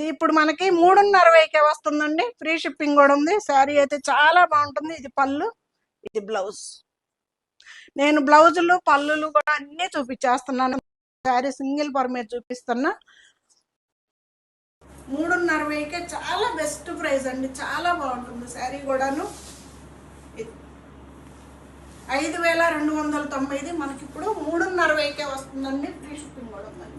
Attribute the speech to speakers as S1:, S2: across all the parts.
S1: ఇది ఇప్పుడు మనకి 3:60కే వస్తుందండి. ఫ్రీ షిప్పింగ్ కూడా ఉంది. శారీ అయితే చాలా బాగుంటుంది. ఇది పళ్ళు, ఇది బ్లౌజ్. నేను బ్లౌజులు పళ్ళులు కూడా అన్ని చూపించేస్తున్నాను. శారీ సింగిల్ పర్ మీద చూపిస్తున్నా. 3:60కే చాలా బెస్ట్ ప్రైస్ అండి. చాలా బాగుంటుంది శారీ కూడాను. 5,290 మనకి ఇప్పుడు 3:60కే వస్తుందండి. ఫ్రీ షిప్పింగ్ కూడా ఉందండి.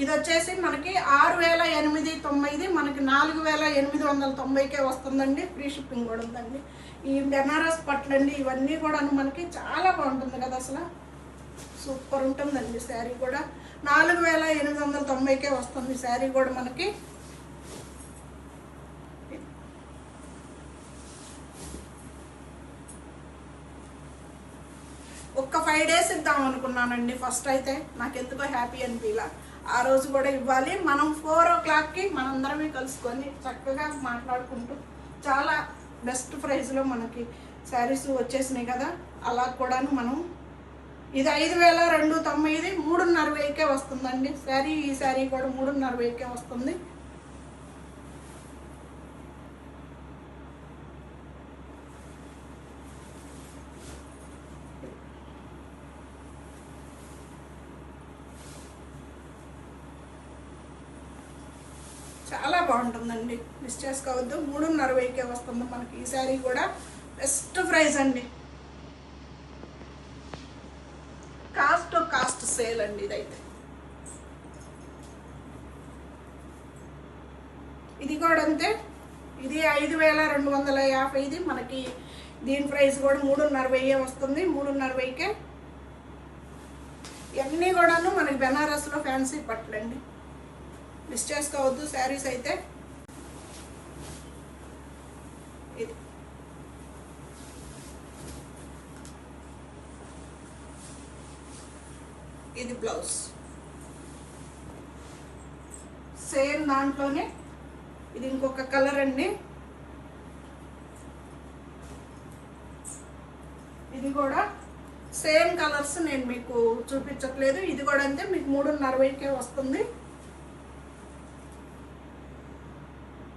S1: ఇది వచ్చేసి మనకి 6,890 మనకి 4,890కే వస్తుందండి. ఫ్రీ షిప్పింగ్ కూడా ఉందండి. ఈ బెనారస్ పట్లండి ఇవన్నీ కూడా మనకి చాలా బాగుంటుంది కదా, అసలు సూపర్ ఉంటుందండి. శారీ కూడా 4,890కే వస్తుంది. శారీ కూడా మనకి ఒక్క 5 days ఇద్దాం అనుకున్నానండి. ఫస్ట్ అయితే నాకు ఎందుకో హ్యాపీ అనిపించలా. ఆ రోజు కూడా ఇవ్వాలి. మనం 4 o'clockకి మనందరమే కలుసుకొని చక్కగా మాట్లాడుకుంటూ చాలా బెస్ట్ ప్రైస్లో మనకి శారీస్ వచ్చేసినాయి కదా. అలా కూడాను మనం ఇది 5,290 3:60కే వస్తుందండి శారీ. ఈ శారీ కూడా 3:60కే వస్తుంది. చాలా బాగుంటుందండి, మిస్ చేసుకోవద్దు. 3:60కే వస్తుంది మనకి ఈ శారీ కూడా. బెస్ట్ ప్రైస్ అండి. కాస్ట్ సేల్ అండి ఇదైతే. ఇది కూడా అంతే. ఇది 5,250 మనకి. దీని ప్రైస్ కూడా 3:60 వస్తుంది. 3:60కే ఇవన్నీ కూడాను మనకి బెనారస్లో ఫ్యాన్సీ పట్లండి. మిస్ చేసుకోవద్దు శారీస్ అయితే. ఇది బ్లౌజ్ సేమ్ దాంట్లోనే. ఇది ఇంకొక కలర్ అండి. ఇది కూడా సేమ్ కలర్స్ నేను మీకు చూపించట్లేదు. ఇది కూడా అంతే మీకు 3:60కే వస్తుంది.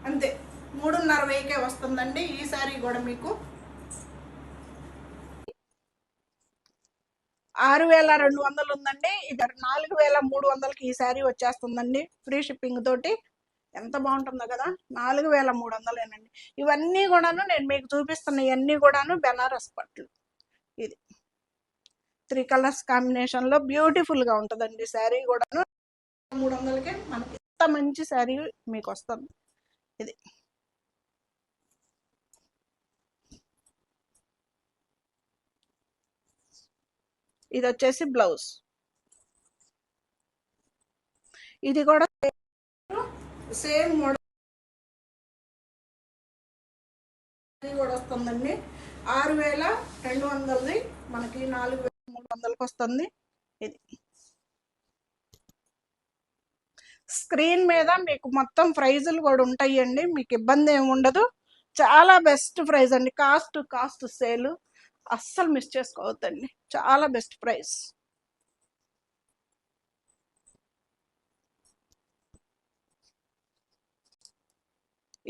S1: అంతే 3:60కే వస్తుందండి ఈ శారీ కూడా మీకు. 6,200 ఉందండి. ఇది 4,300కి ఈ శారీ వచ్చేస్తుందండి ఫ్రీ షిప్పింగ్ తోటి. ఎంత బాగుంటుందో కదా. 4,300ఏనండి. ఇవన్నీ కూడాను నేను మీకు చూపిస్తున్న ఇవన్నీ కూడాను బెనారస్ పట్లు. ఇది 3 కలర్స్ కాంబినేషన్లో బ్యూటిఫుల్గా ఉంటుందండి శారీ కూడాను. 300కే మనకి ఎంత మంచి శారీ మీకు వస్తుంది. ఇది ఇది వచ్చేసి బ్లౌజ్. ఇది కూడా సేమ్ మోడల్ కూడా వస్తుందండి. 6,200ది మనకి 4,300కి వస్తుంది. ఇది స్క్రీన్ మీద మీకు మొత్తం ప్రైజులు కూడా ఉంటాయండి. మీకు ఇబ్బంది ఏమి ఉండదు. చాలా బెస్ట్ ప్రైస్ అండి. కాస్ట్ సేల్ అస్సలు మిస్ చేసుకోవద్దండి. చాలా బెస్ట్ ప్రైస్.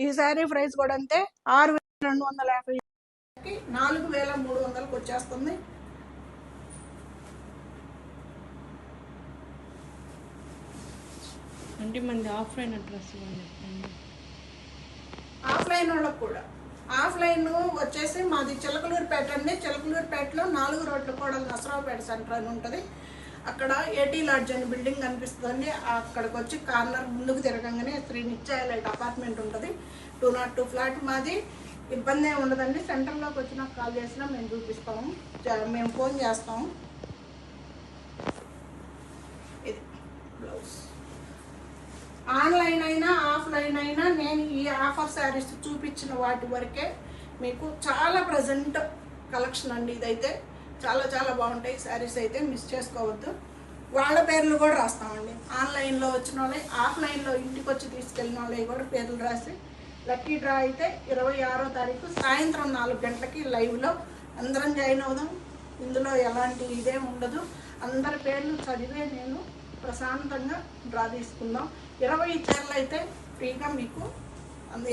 S1: ఈ శారీ ప్రైస్ కూడా అంతే. 6,250కి 4,300కి వచ్చేస్తుంది.
S2: అంటే మంది ఆఫ్లైన్ అడ్రస్
S1: ఆఫ్లైన్ వాళ్ళకు కూడా. ఆఫ్లైన్ వచ్చేసి మాది చిలకలూరుపేట అండి. చిలకలూరుపేటలో 4 రోడ్ల కూడా నసరావుపేట సెంటర్ అని ఉంటుంది. అక్కడ ఏటీ లాడ్జ్ అని బిల్డింగ్ కనిపిస్తుంది. అక్కడికి వచ్చి కార్నర్ ముందుకు తిరగంగానే శ్రీ నిత్యాలైట్ అపార్ట్మెంట్ ఉంటుంది. 202 ఫ్లాట్ మాది. ఇబ్బంది ఏమి ఉండదండి. సెంటర్లోకి వచ్చినా కాల్ చేసినా మేము చూపిస్తాము, మేము ఫోన్ చేస్తాము. ఇది బ్లౌజ్. ఆన్లైన్ అయినా ఆఫ్లైన్ అయినా నేను ఈ ఆఫర్ శారీస్ చూపించిన వాటి వరకే మీకు చాలా ప్రజెంట్ కలెక్షన్ అండి. ఇదైతే చాలా చాలా బాగుంటాయి శారీస్ అయితే. మిస్ చేసుకోవద్దు. వాళ్ళ పేర్లు కూడా రాస్తామండి. ఆన్లైన్లో వచ్చిన వాళ్ళే, ఆఫ్లైన్లో ఇంటికి వచ్చి తీసుకెళ్ళిన వాళ్ళవి కూడా పేర్లు రాసి లక్కీ డ్రా అయితే 26వ తారీఖు సాయంత్రం 4 గంటలకి లైవ్లో అందరం జాయిన్ అవుదాం. ఇందులో ఎలాంటి ఇదేం ఉండదు. అందరి పేర్లు చదివే నేను ప్రశాంతంగా డ్రా తీసుకుందాం. 20 చీరలు అయితే ఫ్రీగా మీకు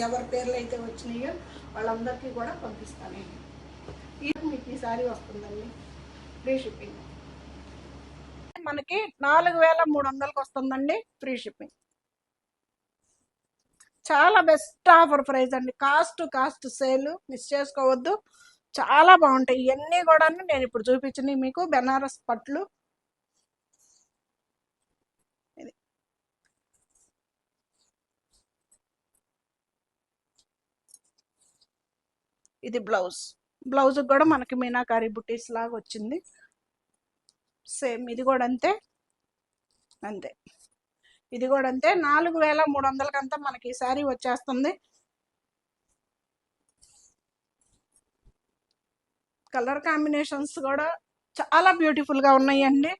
S1: ఎవరి పేర్లు అయితే వచ్చినాయో వాళ్ళందరికీ కూడా పంపిస్తాను. మీకు ఈ సారీ వస్తుందండి, ఫ్రీ షిప్పింగ్. మనకి 4300కి వస్తుందండి, ఫ్రీ షిప్పింగ్. చాలా బెస్ట్ ఆఫర్ ప్రైస్ అండి. కాస్ట్ సేల్ మిస్ చేసుకోవద్దు. చాలా బాగుంటాయి ఇవన్నీ కూడా. నేను ఇప్పుడు చూపించినవి మీకు బెనారస్ పట్లు. ఇది బ్లౌజ్ కూడా మనకి మీనాకారి బుటీస్ లాగా వచ్చింది. సేమ్ ఇది కూడా అంతే. ఇది కూడా అంతే. 4300కి అంతా మనకి ఈ శారీ వచ్చేస్తుంది. కలర్ కాంబినేషన్స్ కూడా చాలా బ్యూటిఫుల్ గా ఉన్నాయండి.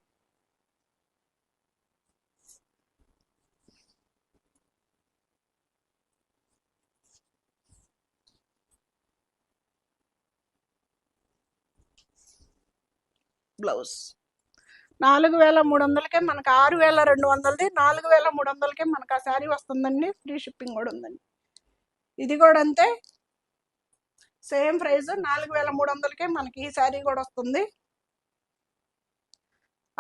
S1: బ్లౌజ్ 4300కే మనకు 6200ది 4300కే మనకు ఆ శారీ వస్తుందండి. ఫ్రీ షిప్పింగ్ కూడా ఉందండి. ఇది కూడా అంతే, సేమ్ ప్రైస్. 4300కే మనకి ఈ శారీ కూడా వస్తుంది.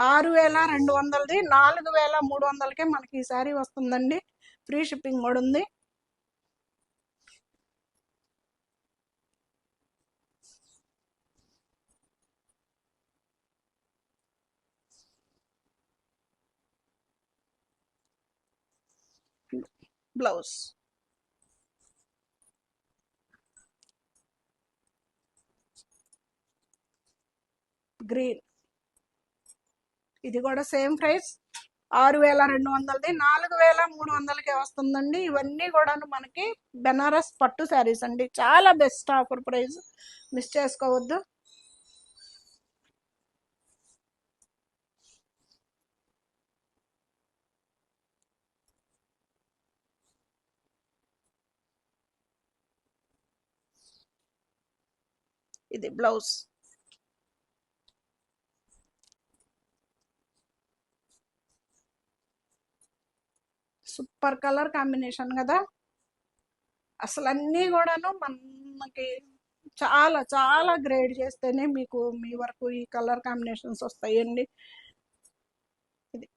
S1: 6200ది 4300కే మనకి ఈ శారీ వస్తుందండి. ఫ్రీ షిప్పింగ్ కూడా ఉంది. Blouse green. ఇది కూడా సేమ్ ప్రైస్. 6200ది 4300కే వస్తుందండి. ఇవన్నీ కూడా మనకి బెనారస్ పట్టు శారీస్ అండి. చాలా బెస్ట్ ఆఫర్ ప్రైస్, మిస్ చేసుకోవద్దు. ఇది బ్లౌజ్. సూపర్ కలర్ కాంబినేషన్ కదా. అసలు అన్నీ కూడాను మనకి చాలా చాలా గ్రేడ్ చేస్తేనే మీకు మీ వరకు ఈ కలర్ కాంబినేషన్స్ వస్తాయండి. ఇది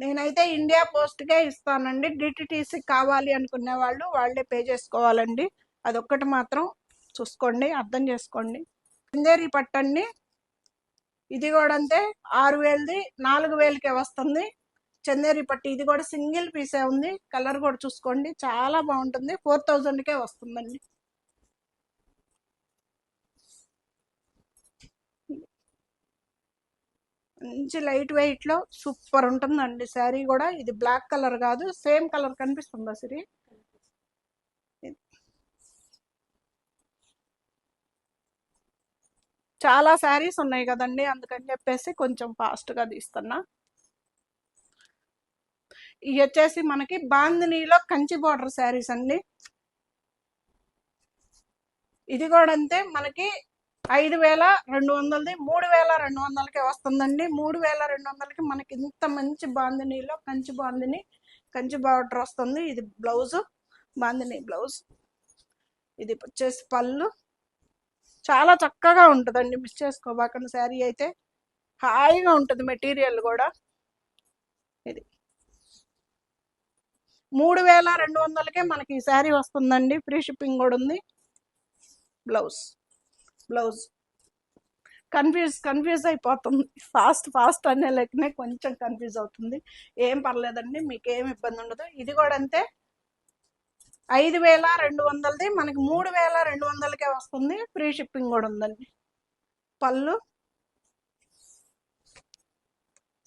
S1: నేనైతే ఇండియా పోస్ట్కే ఇస్తానండి. డిటిటీసీ కావాలి అనుకునే వాళ్ళు వాళ్ళే పే చేసుకోవాలండి. అదొక్కటి మాత్రం చూసుకోండి, అర్థం చేసుకోండి. చందేరి పట్టండి. ఇది కూడా అంతే. 6000ది 4000కే వస్తుంది. చందేరి పట్టు. ఇది కూడా సింగిల్ పీసే ఉంది. కలర్ కూడా చూసుకోండి, చాలా బాగుంటుంది. 4000కే వస్తుందండి. మంచి లైట్ వెయిట్ లో సూపర్ ఉంటుందండి శారీ కూడా. ఇది బ్లాక్ కలర్ కాదు, సేమ్ కలర్ కనిపిస్తుందా సిరి? చాలా శారీస్ ఉన్నాయి కదండి, అందుకని చెప్పేసి కొంచెం ఫాస్ట్ గా తీస్తున్నా. ఇవి వచ్చేసి మనకి బాందినీలో కంచి బార్డర్ శారీస్ అండి. ఇది కూడా అంతే. మనకి 5200ది 3200కే వస్తుందండి. 3200కి మనకి ఇంత మంచి బాందినీలో కంచి బార్డర్ వస్తుంది. ఇది బ్లౌజ్, బాందినీ బ్లౌజ్. ఇది వచ్చేసి పళ్ళు. చాలా చక్కగా ఉంటుందండి, మిస్ చేసుకోబాకండి. శారీ అయితే హాయిగా ఉంటుంది, మెటీరియల్ కూడా. ఇది 3200కే మనకి ఈ శారీ వస్తుందండి. ఫ్రీ షిప్పింగ్ కూడా ఉంది. బ్లౌజ్ కన్ఫ్యూజ్ అయిపోతుంది. ఫాస్ట్ అనే లెక్కనే కొంచెం కన్ఫ్యూజ్ అవుతుంది. ఏం పర్లేదండి, మీకు ఏం ఇబ్బంది ఉండదు. ఇది కూడా అంతే. 5200ది మనకి 3200కే వస్తుంది. ఫ్రీ షిప్పింగ్ కూడా ఉందండి. పళ్ళు,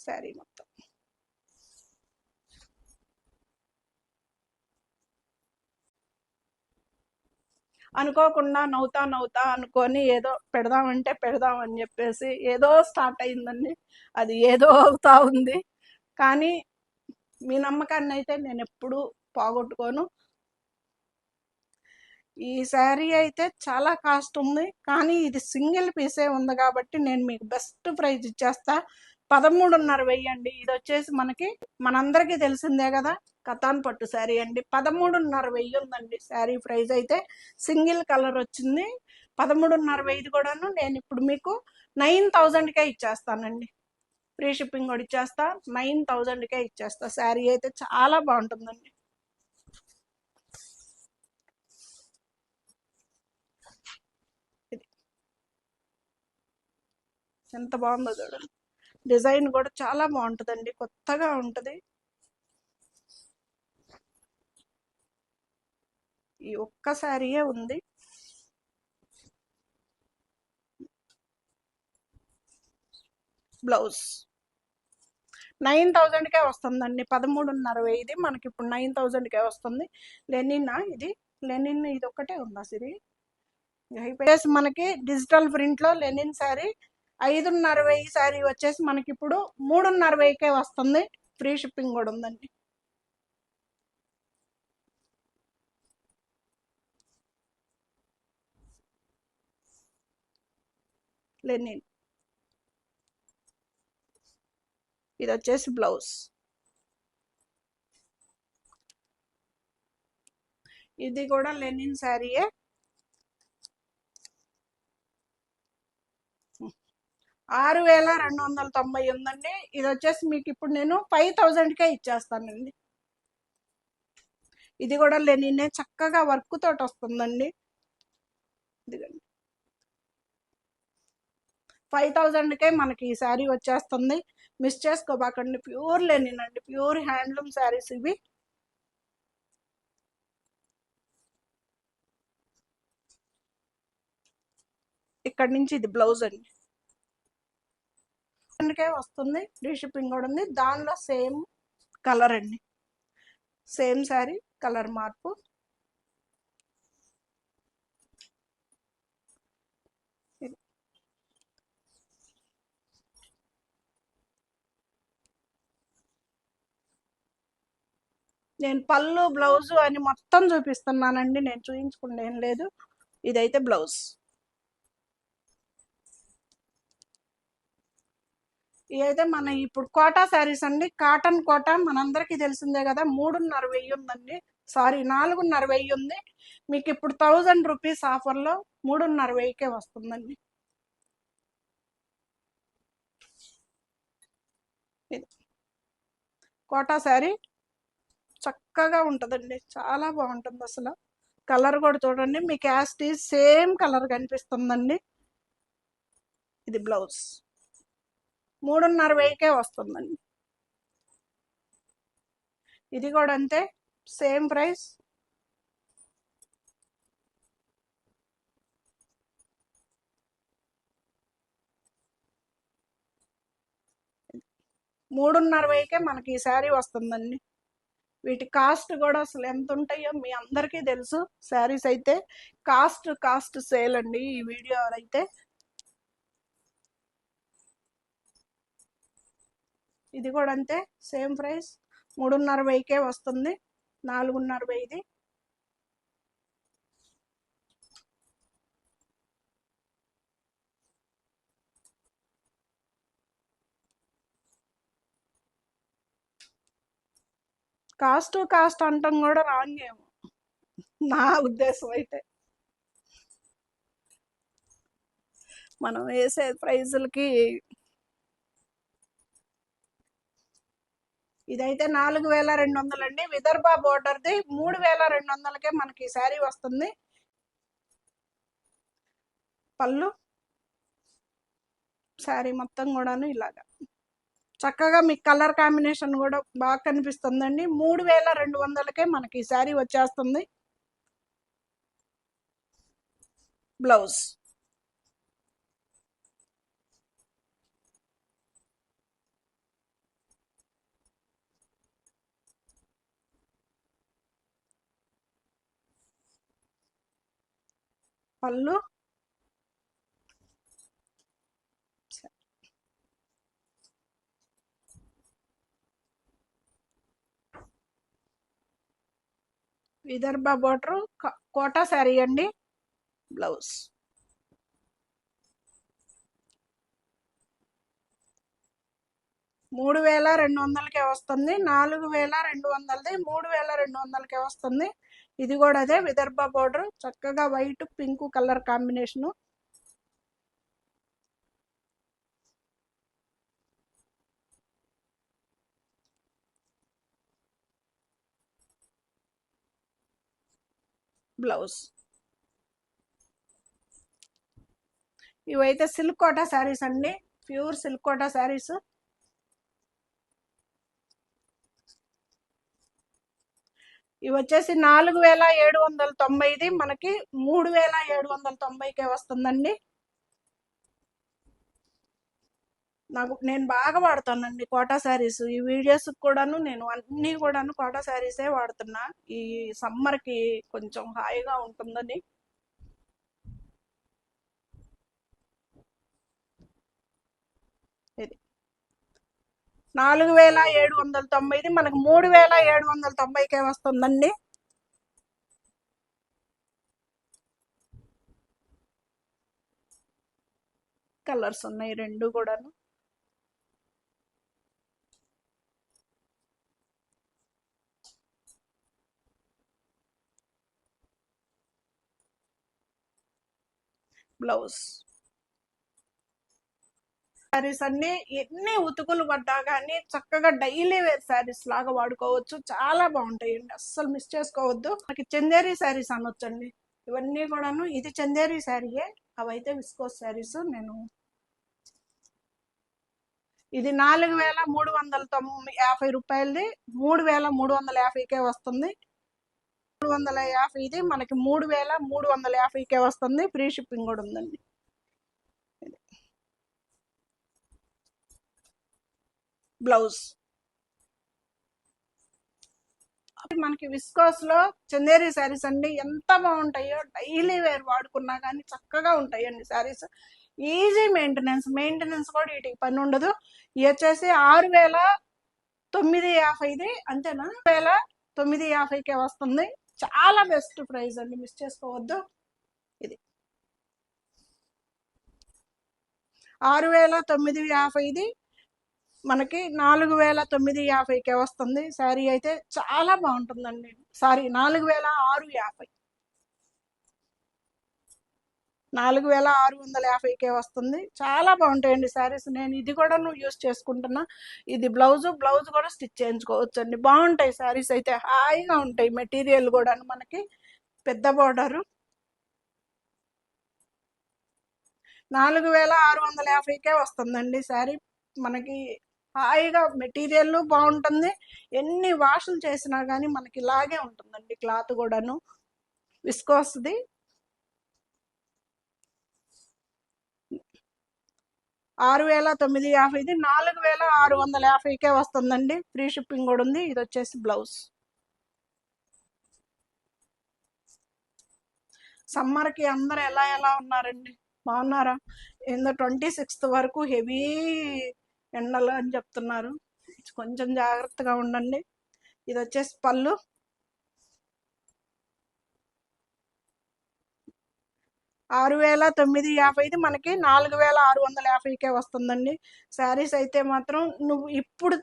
S1: శారీ మొత్తం. అనుకోకుండా నవ్వుతా అనుకొని ఏదో పెడదామంటే పెడదామని చెప్పేసి ఏదో స్టార్ట్ అయిందండి. అది ఏదో అవుతా ఉంది. కానీ మీ నమ్మకాన్ని అయితే నేను ఎప్పుడూ పోగొట్టుకోను. ఈ శారీ అయితే చాలా కాస్ట్ ఉంది, కానీ ఇది సింగిల్ పీసే ఉంది కాబట్టి నేను మీకు బెస్ట్ ప్రైస్ ఇచ్చేస్తా. 13.5 వెయ్యండి. ఇది వచ్చేసి మనకి మనందరికీ తెలిసిందే కదా, కతాన్ పట్టు శారీ అండి. 13.5 వెయ్యి ఉందండి శారీ ప్రైస్ అయితే. సింగిల్ కలర్ వచ్చింది. 13.5 వెయ్యి కూడాను నేను ఇప్పుడు మీకు 9,000కే ఇచ్చేస్తానండి. ఫ్రీ షిప్పింగ్ కూడా ఇచ్చేస్తా. 9,000కే ఇచ్చేస్తా. శారీ అయితే చాలా బాగుంటుందండి. ఇది ఎంత బాగుందో చూడండి. డిజైన్ కూడా చాలా బాగుంటుందండి, కొత్తగా ఉంటుంది. ఈ ఒక్క శారీయే ఉంది. బ్లౌజ్ 9,000కే వస్తుందండి. 13.5 వెయ్యిది మనకి ఇప్పుడు 9,000కే వస్తుంది. లెనినా ఇది? లెనిన్ ఇది ఒక్కటే ఉందా సిరి? అయిపోయేసి మనకి డిజిటల్ ప్రింట్లో లెనిన్ శారీ 5.5 వెయ్యి శారీ వచ్చేసి మనకి ఇప్పుడు 3.5 వెయ్యికే వస్తుంది. ఫ్రీ షిప్పింగ్ కూడా ఉందండి. లెనిన్ ఇది వచ్చేసి బ్లౌజ్. ఇది కూడా లెనిన్ శారీయే. 6,290 ఉందండి. ఇది వచ్చేసి మీకు ఇప్పుడు నేను 5,000కే ఇచ్చేస్తానండి. ఇది కూడా లెనినే, చక్కగా వర్క్ తోటి వస్తుందండి. ఇదిగండి 5,000కే మనకి ఈ శారీ వచ్చేస్తుంది. మిస్ చేసుకోబాకండి. ప్యూర్ లెనిన్ అండి, ప్యూర్ హ్యాండ్లూమ్ శారీస్ ఇవి. ఇక్కడ నుంచి ఇది బ్లౌజ్ అండి. అందుకే వస్తుంది. ఫ్రీ షిప్పింగ్ కూడా ఉంది. దానిలో సేమ్ కలర్ అండి, సేమ్ శారీ కలర్ మార్పు. నేను పళ్ళు బ్లౌజు అని మొత్తం చూపిస్తున్నానండి, నేను చూపించకుండా ఏం లేదు. ఇదైతే బ్లౌజ్. ఇదైతే మన ఇప్పుడు కోటా శారీస్ అండి. కాటన్ కోటా మనందరికీ తెలిసిందే కదా. 3.5 వెయ్యి ఉందండి. సారీ 4.5 వెయ్యి ఉంది. మీకు ఇప్పుడు 1000 రూపీస్ ఆఫర్లో 3.5 వెయ్యికే వస్తుందండి. ఇది కోటా శారీ చక్కగా ఉంటుందండి, చాలా బాగుంటుంది అసలు. కలర్ కూడా చూడండి, మీకు యాస్ట్ ఈజ్ సేమ్ కలర్ కనిపిస్తుందండి. ఇది బ్లౌజ్ 3.5 వెయ్యికే వస్తుందండి. ఇది కూడా అంతే, సేమ్ ప్రైస్. మూడున్నర వెయ్యికే మనకి ఈ శారీ వస్తుందండి. వీటి కాస్ట్ కూడా అసలు ఎంత ఉంటాయో మీ అందరికీ తెలుసు. శారీస్ అయితే కాస్ట్ సేల్ అండి ఈ వీడియో అయితే. ఇది కూడా అంతే, సేమ్ ప్రైస్. 3.5 వెయ్యికే వస్తుంది. 4.5 వెయ్యిది. కాస్ట్ అంటాం కూడా రాంగ్ ఏమో నా ఉద్దేశం అయితే. మనం వేసే ప్రైజులకి ఇదైతే 4,200 అండి. విదర్భ బోర్డర్ది 3,200కే మనకి శారీ వస్తుంది. పళ్ళు శారీ మొత్తం కూడాను ఇలాగా చక్కగా మీకు కలర్ కాంబినేషన్ కూడా బాగా కనిపిస్తుందండి. 3,200కే మనకి ఈ శారీ వచ్చేస్తుంది. బ్లౌజ్ పళ్ళు విదర్భ బోర్డర్ కోటా శారీ అండి. బ్లౌజ్ 3200కే వస్తుంది. 4200ది 3200కే వస్తుంది. ఇది కూడా అదే విదర్భ బోర్డర్, చక్కగా white pink colour combination. Blouse ఇవైతే సిల్క్ కోటా శారీస్ అండి, ప్యూర్ సిల్క్ కోటా శారీస్. ఇవి వచ్చేసి 4790, మనకి 3790కే వస్తుందండి. నేను బాగా వాడతానండి కోటా శారీస్. ఈ వీడియోస్ కూడాను నేను అన్నీ కూడాను కోటా శారీసే వాడుతున్నా, ఈ సమ్మర్కి కొంచెం హాయిగా ఉంటుందని. ఇది 4790, మనకు 3790కే వస్తుందండి. కలర్స్ ఉన్నాయి రెండు కూడాను. బ్లౌజ్ శారీస్ అన్ని ఎన్ని ఉతుకులు పడ్డా కానీ చక్కగా డైలీ వేర్ శారీస్ లాగా వాడుకోవచ్చు. చాలా బాగుంటాయండి, అస్సలు మిస్ చేసుకోవద్దు. మనకి చందేరి శారీస్ అనొచ్చండి ఇవన్నీ కూడాను. ఇది చందేరి శారీయే, అవైతే విస్కోస్ శారీస్. ఇది 4350 రూపాయలది 3350కే వస్తుంది. 350 ఇది మనకి 3350కే వస్తుంది. ఫ్రీ షిప్పింగ్ కూడా ఉందండి. బ్లౌజ్ మనకి విస్కోస్ లో చందేరి శారీస్ అండి, ఎంత బాగుంటాయో. డైలీ వేర్ వాడుకున్నా కానీ చక్కగా ఉంటాయండి శారీస్. ఈజీ మెయింటెనెన్స్ కూడా వీటికి పని ఉండదు. ఇవి వచ్చేసి 6950, అంతేనా? 6950కే వస్తుంది. చాలా బెస్ట్ ప్రైస్ అండి, మిస్ చేసుకోవద్దు. ఇది 6950, మనకి 4950కే వస్తుంది. శారీ అయితే చాలా బాగుంటుందండి. సారీ, 4650, 4650కే వస్తుంది. చాలా బాగుంటాయండి శారీస్. నేను ఇది కూడా యూస్ చేసుకుంటున్నా. ఇది బ్లౌజ్ కూడా స్టిచ్ చేయించుకోవచ్చు అండి. బాగుంటాయి శారీస్ అయితే, హాయిగా ఉంటాయి. మెటీరియల్ కూడా మనకి పెద్ద బోర్డరు. 4650కే వస్తుందండి శారీ. మనకి హాయిగా మెటీరియల్ బాగుంటుంది. ఎన్ని వాషులు చేసినా కానీ మనకి ఇలాగే ఉంటుందండి క్లాత్ కూడాను. విస్కోస్ది 6950, 4650కే వస్తుందండి. ఫ్రీ షిప్పింగ్ కూడా ఉంది. ఇది వచ్చేసి బ్లౌజ్. సమ్మర్కి అందరు ఎలా ఉన్నారండి, బాగున్నారా? ఏందో 26th వరకు హెవీ ఎండలు అని చెప్తున్నారు, కొంచెం జాగ్రత్తగా ఉండండి. ఇది వచ్చేసి పళ్ళు. 6950, మనకి 4650కే వస్తుందండి. శారీస్ అయితే మాత్రం నువ్వు ఇప్పుడు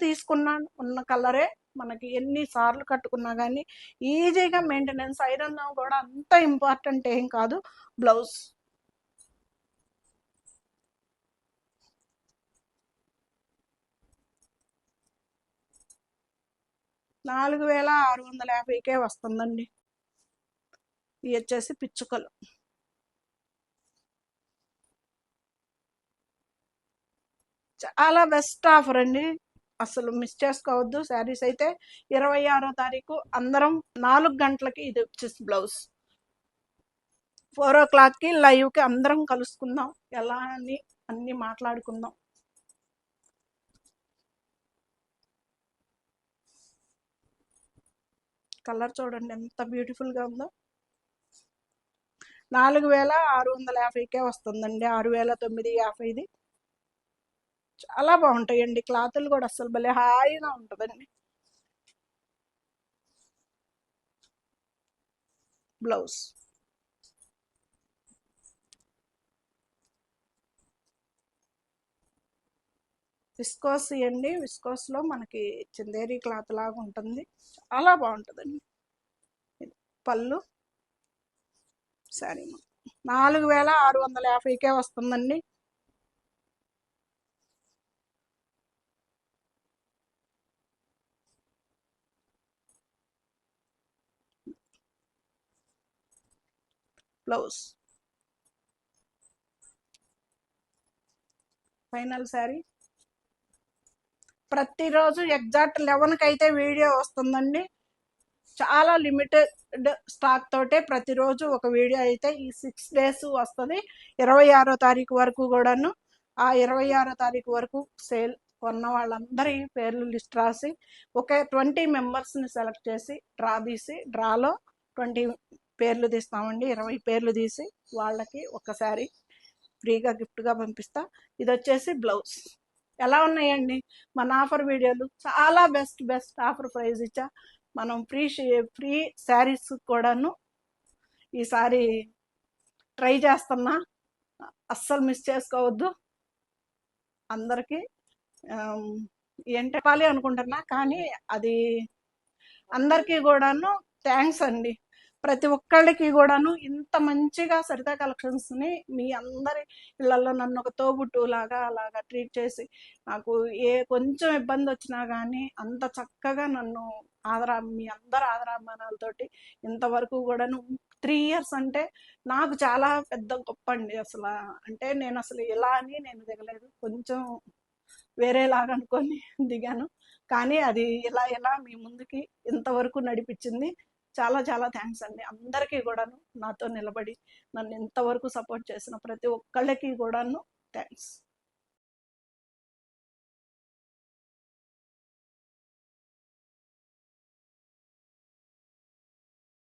S1: ఉన్న కలరే మనకి ఎన్ని సార్లు కట్టుకున్నా కానీ ఈజీగా మెయింటెనెన్స్. ఐరన్ కూడా అంత ఇంపార్టెంట్ ఏం కాదు. బ్లౌజ్ 4650కే వస్తుందండి. ఇవి వచ్చేసి పిచ్చుకలు. చాలా బెస్ట్ ఆఫర్ అండి, అసలు మిస్ చేసుకోవద్దు. శారీస్ అయితే 26వ తారీఖు అందరం 4 గంటలకి ఇది వచ్చేసి బ్లౌజ్. 4 o'clockకి లైవ్కి అందరం కలుసుకుందాం, ఎలా అని అన్ని మాట్లాడుకుందాం. కలర్ చూడండి ఎంత బ్యూటిఫుల్గా ఉందో. 4650కే వస్తుందండి. 6950. చాలా బాగుంటాయండి క్లాతులు కూడా, అసలు భలే హాయిగా ఉంటుందండి. బ్లౌజ్ విస్కోస్ అండి. విస్కోస్లో మనకి చందేరి క్లాత్ లాగా ఉంటుంది, చాలా బాగుంటుందండి. ఇది పళ్ళు శారీ 4650కే వస్తుందండి. Blouse final sari. ప్రతిరోజు ఎగ్జాక్ట్ 11కి అయితే వీడియో వస్తుందండి. చాలా లిమిటెడ్ స్టాక్ తోటే ప్రతిరోజు ఒక వీడియో అయితే ఈ 6 డేస్ వస్తుంది. 26వ తారీఖు వరకు కూడాను. ఆ 26వ తారీఖు వరకు సేల్ కొన్న వాళ్ళందరి పేర్లు లిస్ట్ రాసి ఒక 20 మెంబర్స్ని సెలెక్ట్ చేసి డ్రా తీసి, డ్రాలో 20 పేర్లు తీస్తామండి. 20 పేర్లు తీసి వాళ్ళకి ఒకసారి ఫ్రీగా గిఫ్ట్గా పంపిస్తా. ఇది వచ్చేసి బ్లౌజ్. ఎలా ఉన్నాయండి మన ఆఫర్ వీడియోలు? చాలా బెస్ట్ ఆఫర్ ప్రైస్ ఇచ్చా. మనం ఫ్రీ శారీస్ కూడాను ఈసారి ట్రై చేస్తున్నా, అస్సలు మిస్ చేసుకోవద్దు. అందరికీ ఏంటి చెప్పాలి అనుకుంటున్నా, కానీ అది అందరికీ కూడాను థ్యాంక్స్ అండి. ప్రతి ఒక్కళ్ళకి కూడాను ఇంత మంచిగా సరితా కలెక్షన్స్ని మీ అందరి ఇళ్లలో నన్ను ఒక తోబుట్టులాగా అలాగా ట్రీట్ చేసి, నాకు ఏ కొంచెం ఇబ్బంది వచ్చినా కానీ అంత చక్కగా నన్ను మీ అందరి ఆదరాభిమానాలతోటి ఇంతవరకు కూడాను 3 ఇయర్స్ అంటే నాకు చాలా పెద్ద గొప్ప అండి. అసలు అంటే నేను అసలు ఇలా అని నేను దిగలేదు, కొంచెం వేరేలాగా అనుకొని దిగాను. కానీ అది ఇలా మీ ముందుకి ఇంతవరకు నడిపించింది. చాలా థ్యాంక్స్ అండి అందరికీ కూడాను. నాతో నిలబడి నన్ను ఇంతవరకు సపోర్ట్ చేసిన ప్రతి ఒక్కళ్ళకి కూడాను థ్యాంక్స్.